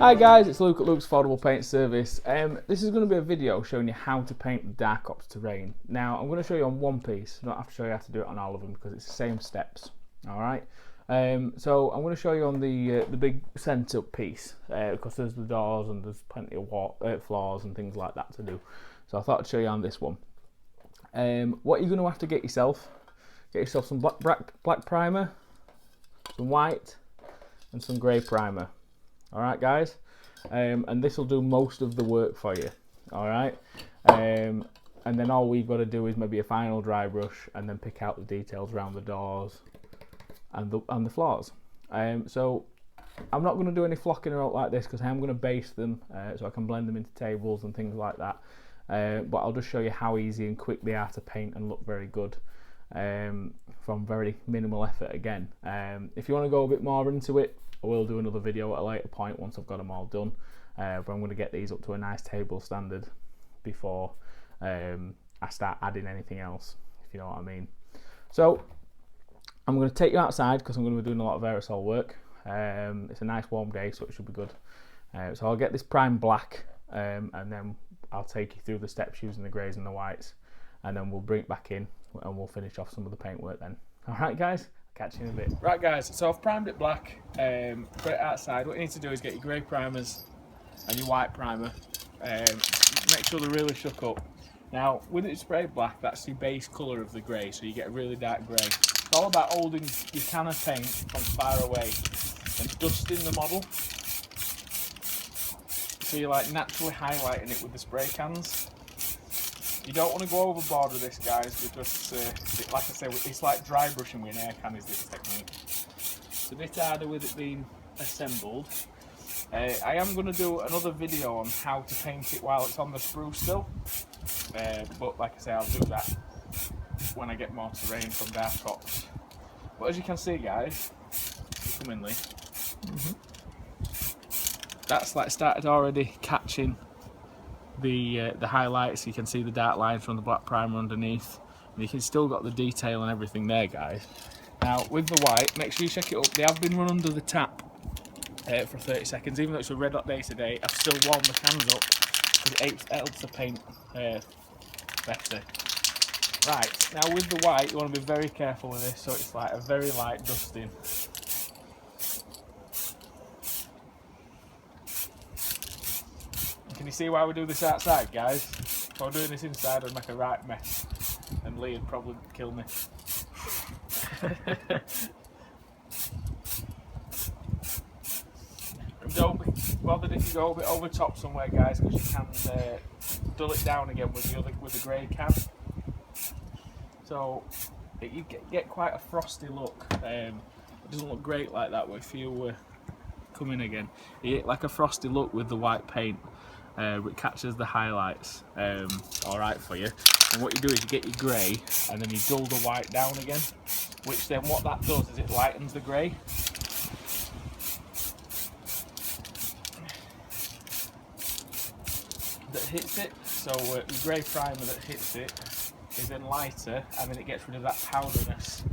Hi guys, it's Luke at Luke's Affordable Paint Service. This is going to be a video showing you how to paint the dark ops terrain. Now I'm going to show you on one piece, I don't have to show you how to do it on all of them because it's the same steps. Alright, so I'm going to show you on the big centre piece because there's the doors and there's plenty of floors and things like that to do. So I thought I'd show you on this one. What you're going to have to get yourself some black primer, some white and some grey primer. Alright guys, and this will do most of the work for you, alright, and then all we've got to do is maybe a final dry brush and then pick out the details around the doors and the floors. So I'm not going to do any flocking or out like this because I'm going to base them so I can blend them into tables and things like that, but I'll just show you how easy and quick they are to paint and look very good from very minimal effort again. If you want to go a bit more into it, I will do another video at a later point once I've got them all done, but I'm going to get these up to a nice table standard before I start adding anything else, if you know what I mean. So I'm going to take you outside because I'm going to be doing a lot of aerosol work. It's a nice warm day, so it should be good. So I'll get this prime black and then I'll take you through the steps using the greys and the whites, and then we'll bring it back in and we'll finish off some of the paintwork then. Alright guys, catch you in a bit. Right guys, so I've primed it black, put it outside. What you need to do is get your grey primers and your white primer. Make sure they're really shook up. Now with it sprayed black, that's the base colour of the grey, so you get a really dark grey. It's all about holding your can of paint from far away and dusting the model. So you're like naturally highlighting it with the spray cans. You don't want to go overboard with this guys because like I say, it's like dry brushing with an air can is this technique. It's a bit harder with it being assembled. I am going to do another video on how to paint it while it's on the sprue still, but like I say, I'll do that when I get more terrain from dark ops. But as you can see guys, come in Lee, that's like started already catching the highlights. You can see the dark lines from the black primer underneath, and you can still got the detail and everything there guys. Now with the white, make sure you check it up. They have been run under the tap for 30 seconds. Even though it's a red hot day today, I've still warmed the cans up because it helps the paint better. Right, now with the white you want to be very careful with this, so it's like a very light dusting. Can you see why we do this outside guys? If I were doing this inside I'd make a right mess and Lee would probably kill me. Don't be bothered if you go a bit over top somewhere guys, because you can dull it down again with the grey can. So you get quite a frosty look. It doesn't look great like that, but if you come in again, you get like a frosty look with the white paint. It catches the highlights alright for you, and what you do is you get your grey and then you dull the white down again, which then what that does is it lightens the grey. That hits it, so the grey primer that hits it is then lighter, and then it gets rid of that powderiness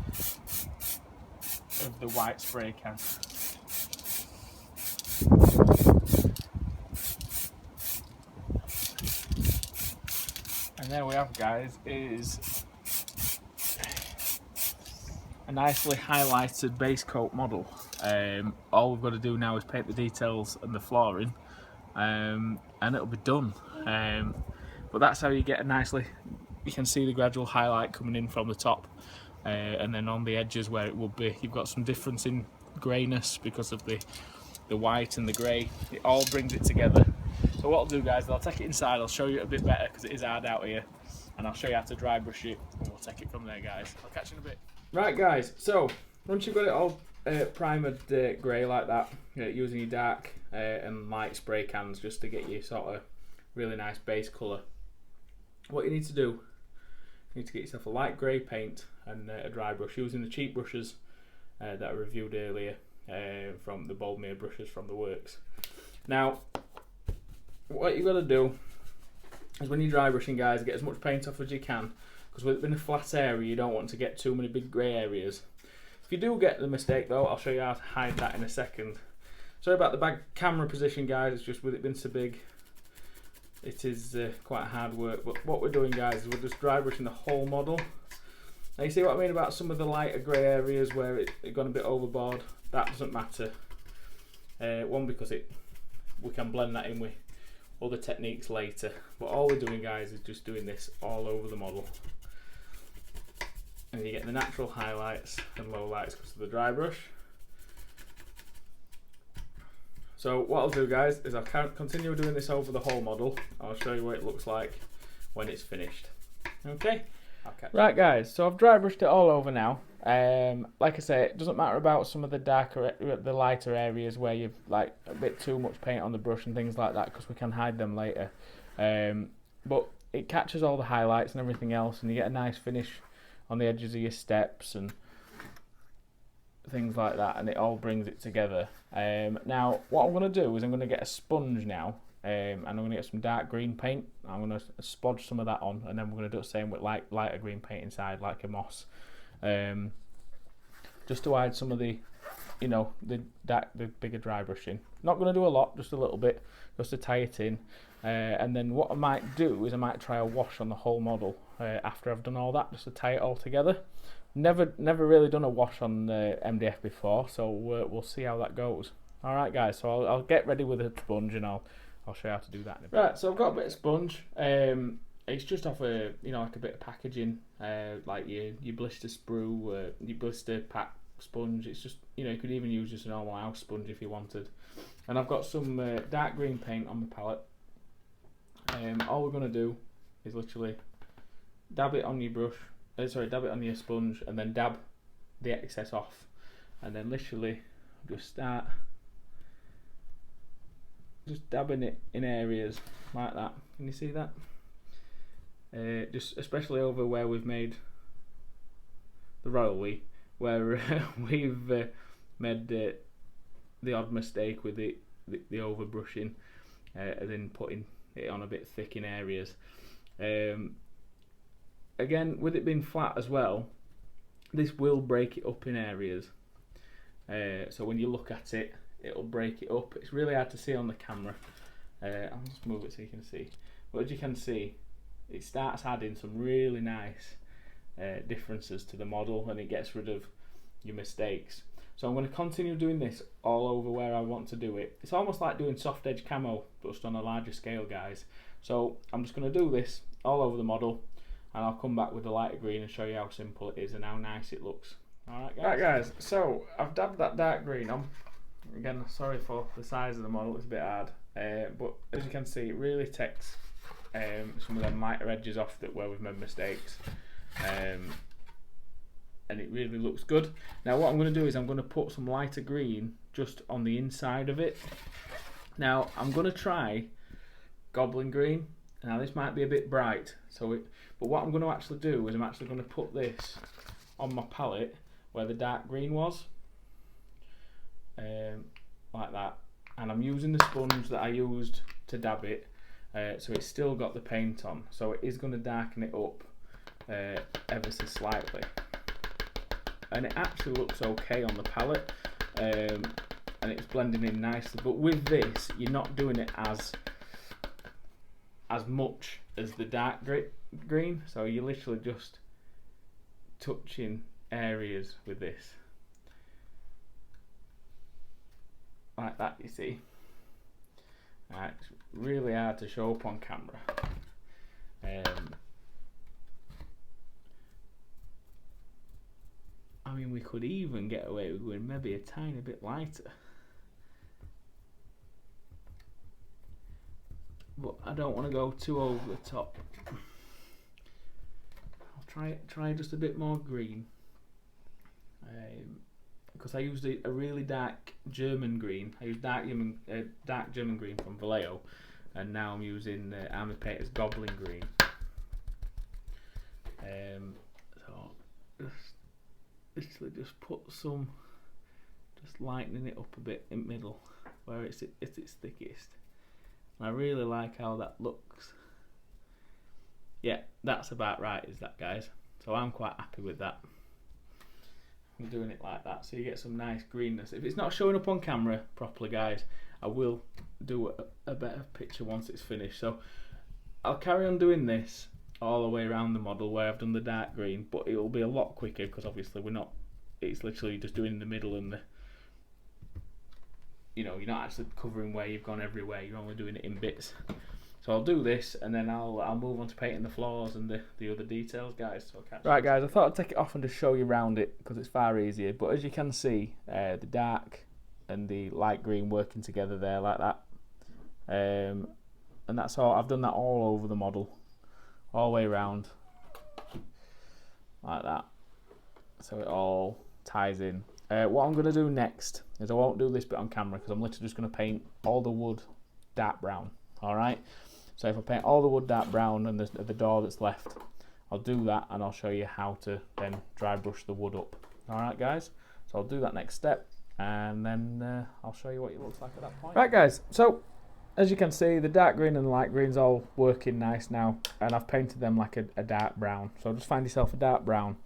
of the white spray can. And there we have guys, is a nicely highlighted base coat model. All we've got to do now is paint the details and the flooring, and it'll be done. But that's how you get a nicely, you can see the gradual highlight coming in from the top, and then on the edges where it would be, you've got some difference in greyness because of the white and the grey. It all brings it together. So what I'll do guys, I'll take it inside, I'll show you a bit better because it is hard out here, and I'll show you how to dry brush it, and we'll take it from there guys. I'll catch you in a bit. Right guys, so once you've got it all primered grey like that, using your dark and light spray cans just to get you sort of really nice base colour, what you need to do, you need to get yourself a light grey paint and a dry brush using the cheap brushes that I reviewed earlier from the Boldmere brushes from the works. Now what you've got to do is when you're dry brushing guys, get as much paint off as you can, because with it being a flat area you don't want to get too many big grey areas. If you do get the mistake though, I'll show you how to hide that in a second. Sorry about the bad camera position, guys. It's just with it being so big, it is quite hard work. But what we're doing, guys, is we're just dry brushing the whole model. Now you see what I mean about some of the lighter grey areas where it gone a bit overboard. That doesn't matter. One, because we can blend that in with other techniques later. But all we're doing, guys, is just doing this all over the model. And you get the natural highlights and lowlights because of the dry brush. So what I'll do, guys, is I'll continue doing this over the whole model. I'll show you what it looks like when it's finished. Okay? Right, guys, so I've dry brushed it all over now. Like I say, it doesn't matter about some of the lighter areas where you've like a bit too much paint on the brush and things like that, because we can hide them later. But it catches all the highlights and everything else, and you get a nice finish on the edges of your steps and things like that, and it all brings it together. Now what I'm going to do is I'm going to get a sponge now, and I'm going to get some dark green paint. I'm going to splodge some of that on, and then we're going to do the same with lighter green paint inside, like a moss, just to hide some of the, you know, the bigger dry brushing. Not going to do a lot, just a little bit, just to tie it in. And then what I might do is I might try a wash on the whole model after I've done all that, just to tie it all together. Never really done a wash on MDF before, so we'll see how that goes. All right, guys. So I'll get ready with a sponge, and I'll show you how to do that in a bit. Right. So I've got a bit of sponge. It's just off a, you know, like a bit of packaging, like your blister sprue, your blister pack sponge. It's just, you know, you could even use just a normal house sponge if you wanted. And I've got some dark green paint on my palette. All we're gonna do is literally dab it on your brush. Dab it on your sponge, and then dab the excess off, and then literally just start just dabbing it in areas like that. Can you see that? Just especially over where we've made the royal we, where we've made the odd mistake with the over brushing, and then putting it on a bit thick in areas. Again, with it being flat as well, this will break it up in areas. So when you look at it, it'll break it up. It's really hard to see on the camera. I'll just move it so you can see. But as you can see, it starts adding some really nice differences to the model, and it gets rid of your mistakes. So I'm going to continue doing this all over where I want to do it. It's almost like doing soft edge camo, just on a larger scale, guys. So I'm just going to do this all over the model, and I'll come back with the lighter green and show you how simple it is and how nice it looks. Alright, guys. Right, guys, so I've dabbed that dark green on. Again, sorry for the size of the model, it's a bit hard. But as you can see, it really takes some of them lighter edges off where we've made mistakes. And it really looks good. Now what I'm going to do is I'm going to put some lighter green just on the inside of it. Now I'm going to try goblin green. Now this might be a bit bright, but what I'm going to actually do is I'm actually going to put this on my palette where the dark green was, like that, and I'm using the sponge that I used to dab it, so it's still got the paint on, so it is going to darken it up ever so slightly, and it actually looks okay on the palette, and it's blending in nicely. But with this, you're not doing it as much as the dark green, so you're literally just touching areas with this like that, you see. It's really hard to show up on camera. I mean, we could even get away with going maybe a tiny bit lighter, but I don't want to go too over the top. I'll try just a bit more green, because I used a really dark German green. I used dark German green from Vallejo, and now I'm using Army Painter's Goblin green. So just put some, just lightening it up a bit in the middle where it's its thickest. And I really like how that looks. Yeah, that's about right, is that, guys? So I'm quite happy with that. I'm doing it like that so you get some nice greenness. If it's not showing up on camera properly, guys, I will do a better picture once it's finished. So I'll carry on doing this all the way around the model where I've done the dark green, but it will be a lot quicker because obviously it's literally just doing the middle and the, you know, you're not actually covering where you've gone everywhere, you're only doing it in bits. So I'll do this and then I'll move on to painting the floors and the other details, guys. So right, guys, I thought I'd take it off and just show you around it because it's far easier. But as you can see, the dark and the light green working together there like that. And that's all. I've done that all over the model, all the way around, like that. So it all ties in. What I'm going to do next is I won't do this bit on camera because I'm literally just going to paint all the wood dark brown. Alright, so if I paint all the wood dark brown and the door that's left, I'll do that and I'll show you how to then dry brush the wood up. Alright, guys, so I'll do that next step and then I'll show you what it looks like at that point. Right, guys, so as you can see, the dark green and the light green's all working nice now, and I've painted them like a dark brown. So just find yourself a dark brown.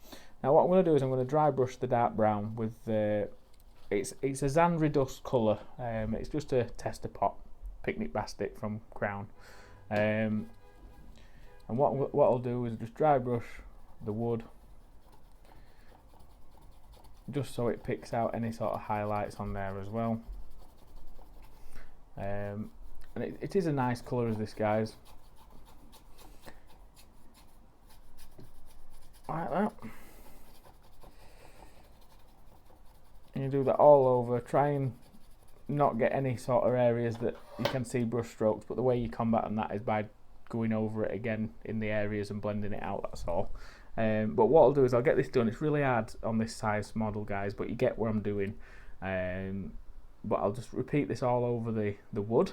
Now what I'm going to do is I'm going to dry brush the dark brown with it's a Zandri Dust colour. It's just a tester pot picnic basket from Crown, and what I'll do is just dry brush the wood just so it picks out any sort of highlights on there as well. And it is a nice colour as this, guys, like that. And you do that all over. Try and not get any sort of areas that you can see brush strokes, but the way you combat that is by going over it again in the areas and blending it out, that's all. But what I'll do is I'll get this done. It's really hard on this size model, guys, but you get what I'm doing. But I'll just repeat this all over the wood,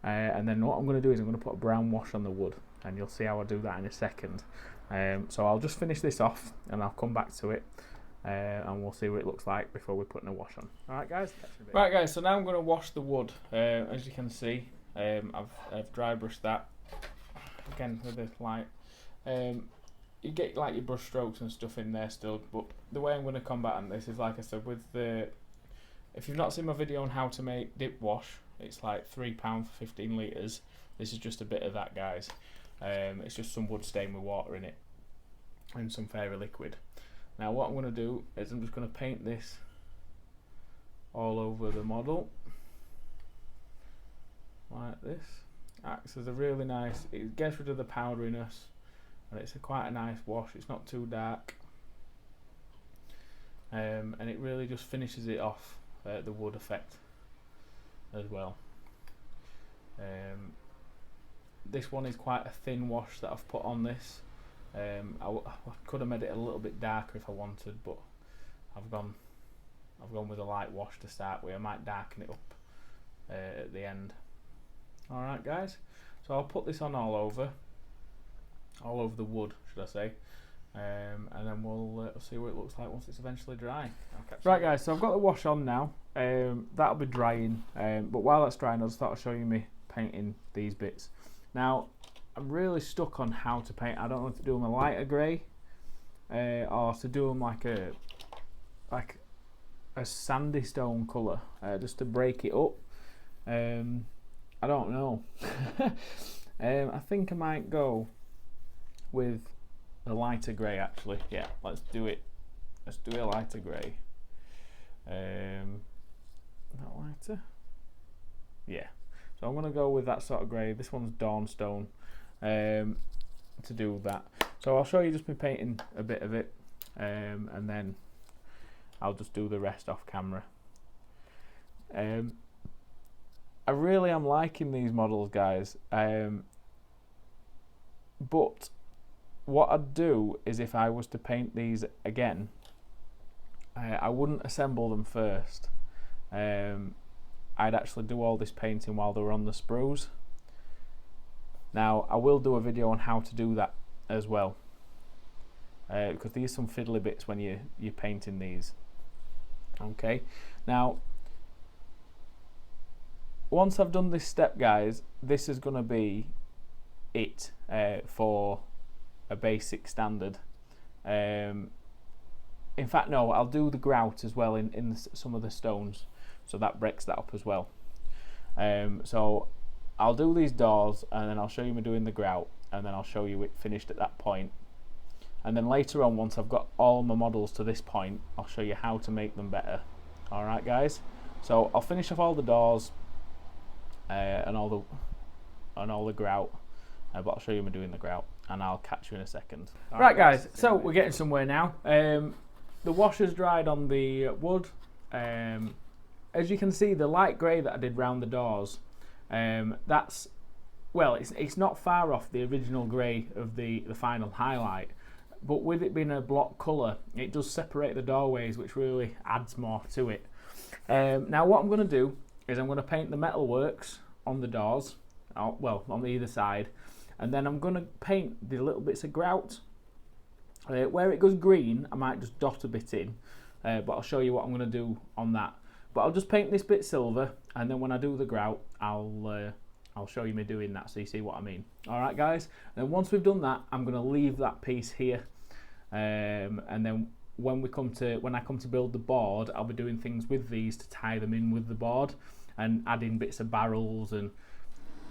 and then what I'm going to do is I'm going to put a brown wash on the wood, and you'll see how I do that in a second. So I'll just finish this off and I'll come back to it. And we'll see what it looks like before we're putting a wash on. Alright, guys? Right, guys, so now I'm going to wash the wood. As you can see, I've dry brushed that again with the light. You get like your brush strokes and stuff in there still, but the way I'm going to combat this is, like I said, with if you've not seen my video on how to make dip wash, it's like £3 for 15 litres. This is just a bit of that, guys. It's just some wood stain with water in it and some fairy liquid. Now what I'm going to do is I'm just going to paint this all over the model like this. Acts as a really nice, it gets rid of the powderiness and it's quite a nice wash. It's not too dark, and it really just finishes it off, the wood effect as well. This one is quite a thin wash that I've put on this. I could have made it a little bit darker if I wanted, but I've gone with a light wash to start with. I might darken it up at the end. Alright, guys, so I'll put this on all over the wood, should I say, and then we'll see what it looks like once it's eventually dry. Right, guys, so I've got the wash on now. That'll be drying, but while that's drying, I just thought I'd show you me painting these bits. Now I'm really stuck on how to paint. I don't know if to do them a lighter grey or to do them like a sandy stone colour, just to break it up. I don't know. I think I might go with a lighter grey, actually. Yeah, let's do it. Let's do a lighter grey. That lighter? Yeah. So I'm going to go with that sort of grey. This one's Dawnstone. To do that, so I'll show you just me painting a bit of it, and then I'll just do the rest off camera. I really am liking these models, guys, but what I'd do is if I was to paint these again, I wouldn't assemble them first. I'd actually do all this painting while they were on the sprues. Now I will do a video on how to do that as well, because there's some fiddly bits when you're painting these. Okay, now once I've done this step, guys, this is going to be it for a basic standard. in fact no, I'll do the grout as well in some of the stones, so that breaks that up as well. So I'll do these doors, and then I'll show you me doing the grout, and then I'll show you it finished at that point. And then later on, once I've got all my models to this point, I'll show you how to make them better. Alright guys, so I'll finish off all the doors and all the grout, but I'll show you me doing the grout, and I'll catch you in a second. Right guys, so we're getting somewhere now. The washer's dried on the wood. As you can see, the light grey that I did round the doors, that's, well, it's not far off the original grey of the final highlight, but with it being a block colour, it does separate the doorways, which really adds more to it. Now what I'm going to do is I'm going to paint the metalworks on the doors, well, on either side, and then I'm going to paint the little bits of grout. Where it goes green, I might just dot a bit in, but I'll show you what I'm going to do on that. But I'll just paint this bit silver, and then when I do the grout, I'll show you me doing that, so you see what I mean. Alright guys, and then once we've done that, I'm going to leave that piece here, and then when I come to build the board, I'll be doing things with these to tie them in with the board, and adding bits of barrels,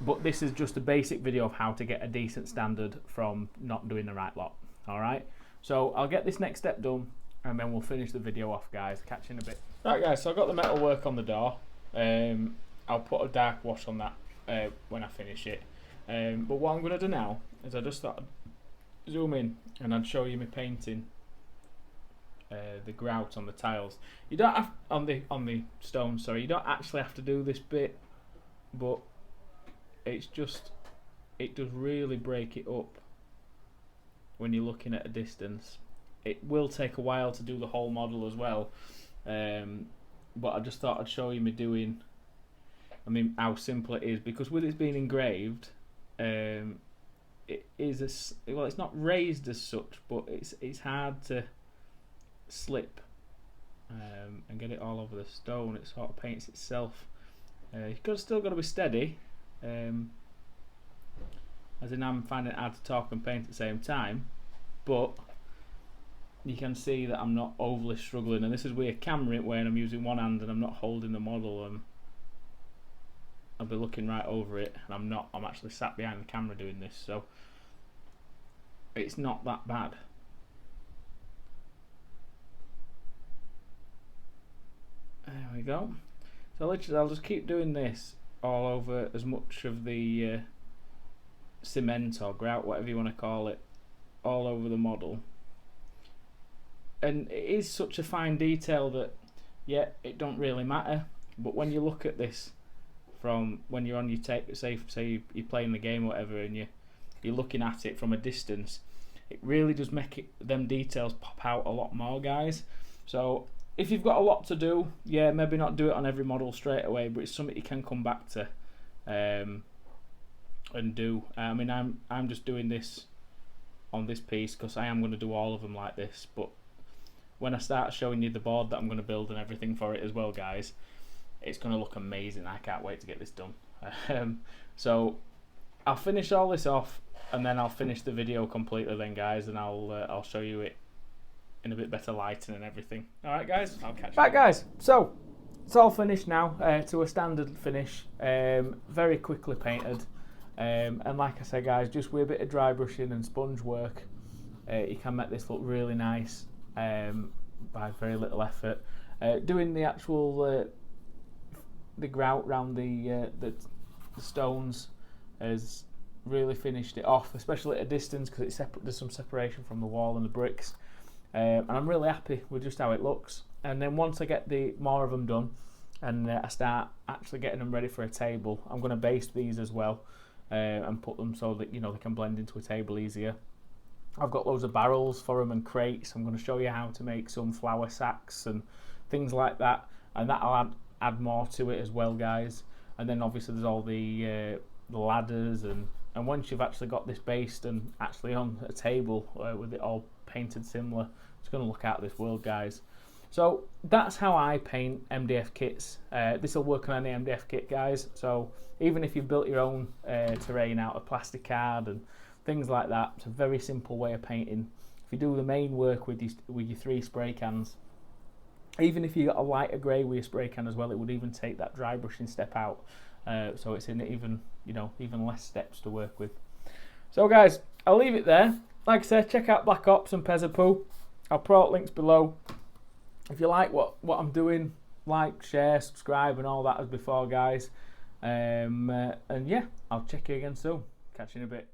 but this is just a basic video of how to get a decent standard from not doing the right lot. Alright, so I'll get this next step done, and then we'll finish the video off guys. Catch you in a bit. Right guys, so I've got the metal work on the door. I'll put a dark wash on that when I finish it. But what I'm going to do now is I just thought I'd zoom in and I'd show you me painting the grout on the tiles. You don't have on the stone. Sorry, you don't actually have to do this bit, but it's just, it does really break it up when you're looking at a distance. It will take a while to do the whole model as well, but I just thought I'd show you me doing, I mean, how simple it is, because with it being engraved, it is well, it's not raised as such, but it's hard to slip and get it all over the stone. It sort of paints itself. You've still got to be steady, as in I'm finding it hard to talk and paint at the same time, but you can see that I'm not overly struggling, and this is with a camera when I'm using one hand and I'm not holding the model, I'll be looking right over it, and I'm actually sat behind the camera doing this, so it's not that bad. There we go. So literally I'll just keep doing this all over as much of the cement or grout, whatever you want to call it, all over the model. And it is such a fine detail that, yeah, it don't really matter, but when you look at this from when you're on your tape, say you're playing the game or whatever, and you're looking at it from a distance, it really does make them details pop out a lot more, guys. So if you've got a lot to do, yeah, maybe not do it on every model straight away, but it's something you can come back to and do. I mean, I'm just doing this on this piece because I am going to do all of them like this, but when I start showing you the board that I'm going to build and everything for it as well, guys, it's going to look amazing. I can't wait to get this done. So I'll finish all this off, and then I'll finish the video completely then, guys, and I'll show you it in a bit better lighting and everything. Alright guys, I'll catch you. Right guys, so it's all finished now, to a standard finish, very quickly painted, and like I said guys, just with a bit of dry brushing and sponge work, you can make this look really nice by very little effort. Doing the actual the grout around the stones has really finished it off, especially at a distance, because there's some separation from the wall and the bricks, and I'm really happy with just how it looks. And then once I get more of them done and I start actually getting them ready for a table, I'm going to baste these as well, and put them so that, you know, they can blend into a table easier. I've got loads of barrels for them and crates. I'm going to show you how to make some flour sacks and things like that, and that'll add more to it as well, guys. And then obviously there's all the ladders, and once you've actually got this based and actually on a table with it all painted similar, it's going to look out of this world, guys. So that's how I paint MDF kits. This will work on any MDF kit, guys, so even if you've built your own terrain out of plastic card and things like that, it's a very simple way of painting if you do the main work with your 3 spray cans, even if you got a lighter grey with your spray can as well, it would even take that dry brushing step out. So it's in even, you know, even less steps to work with. So guys, I'll leave it there. Like I said, check out Black Ops and Pezapoo. I'll put links below. If you like what I'm doing, like, share, subscribe and all that as before, guys. And yeah, I'll check you again soon. Catch you in a bit.